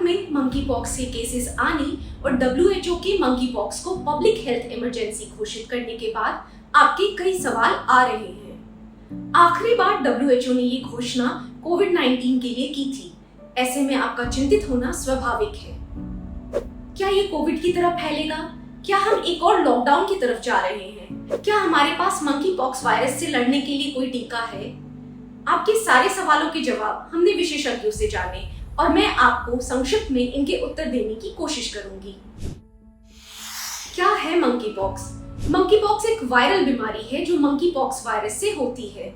में monkey pox के cases आने और WHO के मंकी पॉक्स को पब्लिक हेल्थ इमरजेंसी घोषित करने के बाद आपके कई सवाल आ रहे हैं। आखिरी बार WHO ने ये घोषणा कोविड-19 के लिए की थी। ऐसे में आपका चिंतित होना स्वाभाविक है। क्या ये कोविड की तरह फैलेगा? क्या हम एक और लॉकडाउन की तरफ जा रहे हैं? क्या हमारे पास मंकी पॉक्स वायरस से लड़ने के लिए कोई टीका है? आपके सारे सवालों के जवाब हमने विशेषज्ञों से जाने और मैं आपको संक्षिप्त में इनके उत्तर देने की कोशिश करूंगी। क्या है मंकी पॉक्स? मंकी पॉक्स एक वायरल बीमारी है जो मंकी पॉक्स वायरस से होती है।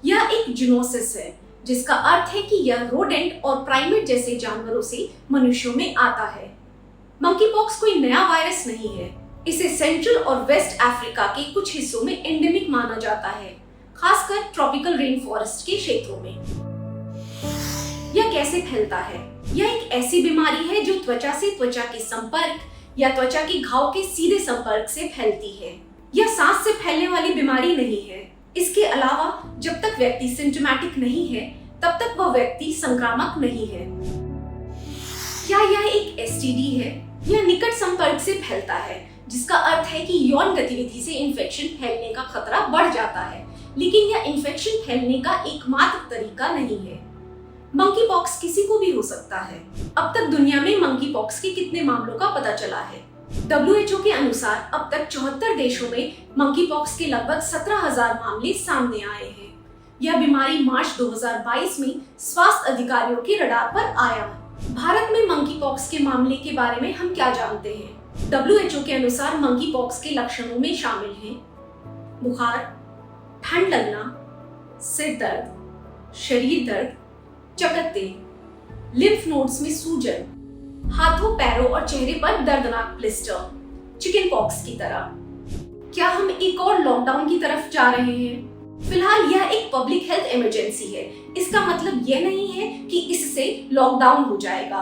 यह एक जूनोसिस है, जिसका अर्थ है कि यह रोडेंट और प्राइमेट जैसे जानवरों से मनुष्यों में आता है। मंकी पॉक्स कोई नया वायरस नहीं है। इसे सेंट्रल और वेस्ट अफ्रीका के कुछ हिस्सों में एंडेमिक माना जाता है, खासकर ट्रॉपिकल रेन फॉरेस्ट के क्षेत्रों में। यह कैसे फैलता है? यह एक ऐसी बीमारी है जो त्वचा से त्वचा के संपर्क या त्वचा के घाव के सीधे संपर्क से फैलती है। यह सांस से फैलने वाली बीमारी नहीं है। इसके अलावा जब तक व्यक्ति सिम्टोमेटिक नहीं है, तब तक वह व्यक्ति संक्रामक नहीं है। क्या यह एक STD है? यह निकट संपर्क से फैलता है, जिसका अर्थ है कि यौन गतिविधि से इन्फेक्शन फैलने का खतरा बढ़ जाता है, लेकिन यह इन्फेक्शन फैलने का एकमात्र तरीका नहीं है। मंकी पॉक्स किसी को भी हो सकता है। अब तक दुनिया में मंकी पॉक्स के कितने मामलों का पता चला है? WHO के अनुसार अब तक 74 देशों में मंकी पॉक्स के लगभग 17,000 मामले सामने आए हैं। यह बीमारी मार्च 2022 में स्वास्थ्य अधिकारियों के रडार पर आया। भारत में मंकी पॉक्स के मामले के बारे में हम क्या जानते हैं? WHO के अनुसार मंकी पॉक्स के लक्षणों में शामिल हैं बुखार, ठंड लगना, सिर दर्द, शरीर दर्द, चकत्ते, लिम्फ नोड्स में सूजन, हाथों, पैरों और चेहरे पर दर्दनाक ब्लिस्टर, चिकन पॉक्स की तरह। क्या हम एक और लॉकडाउन की तरफ जा रहे हैं? फिलहाल यह एक पब्लिक हेल्थ इमरजेंसी है। इसका मतलब यह नहीं है कि इससे लॉकडाउन हो जाएगा।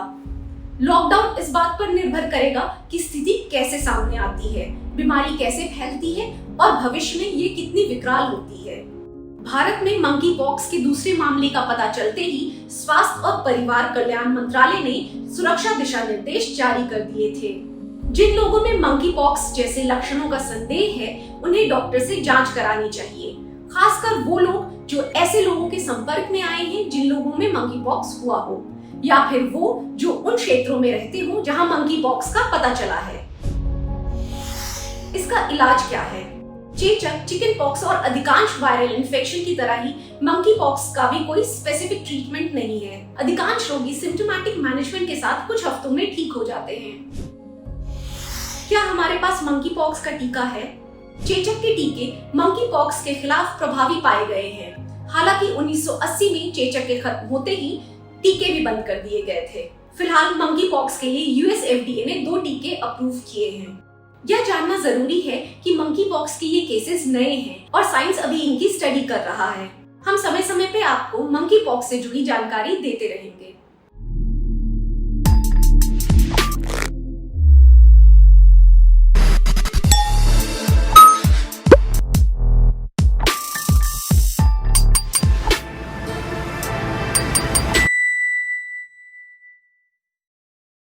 लॉकडाउन इस बात पर निर्भर करेगा कि स्थिति कैसे सामने आती है, बीमारी कैसे फैलती है और भविष्य में ये कितनी विकराल होती है। भारत में मंकी पॉक्स के दूसरे मामले का पता चलते ही स्वास्थ्य और परिवार कल्याण मंत्रालय ने सुरक्षा दिशा निर्देश जारी कर दिए थे। जिन लोगों में मंकी पॉक्स जैसे लक्षणों का संदेह है, उन्हें डॉक्टर से जांच करानी चाहिए, खासकर वो लोग जो ऐसे लोगों के संपर्क में आए हैं जिन लोगों में मंकी पॉक्स हुआ हो, या फिर वो जो उन क्षेत्रों में रहते हो जहां मंकी पॉक्स का पता चला है। इसका इलाज क्या है? चेचक, चिकन पॉक्स और अधिकांश वायरल इन्फेक्शन की तरह ही मंकी पॉक्स का भी कोई स्पेसिफिक ट्रीटमेंट नहीं है। अधिकांश रोगी सिम्टोमेटिक मैनेजमेंट के साथ कुछ हफ्तों में ठीक हो जाते हैं। क्या हमारे पास मंकी पॉक्स का टीका है? चेचक के टीके मंकी पॉक्स के खिलाफ प्रभावी पाए गए हैं। हालांकि 1980 में चेचक के खत्म होते ही टीके भी बंद कर दिए गए थे। फिलहाल मंकी पॉक्स के लिए US FDA ने 2 टीके अप्रूव किए हैं। यह जानना जरूरी है कि मंकी पॉक्स के ये केसेस नए हैं और साइंस अभी इनकी स्टडी कर रहा है। हम समय समय पे आपको मंकी पॉक्स से जुड़ी जानकारी देते रहेंगे।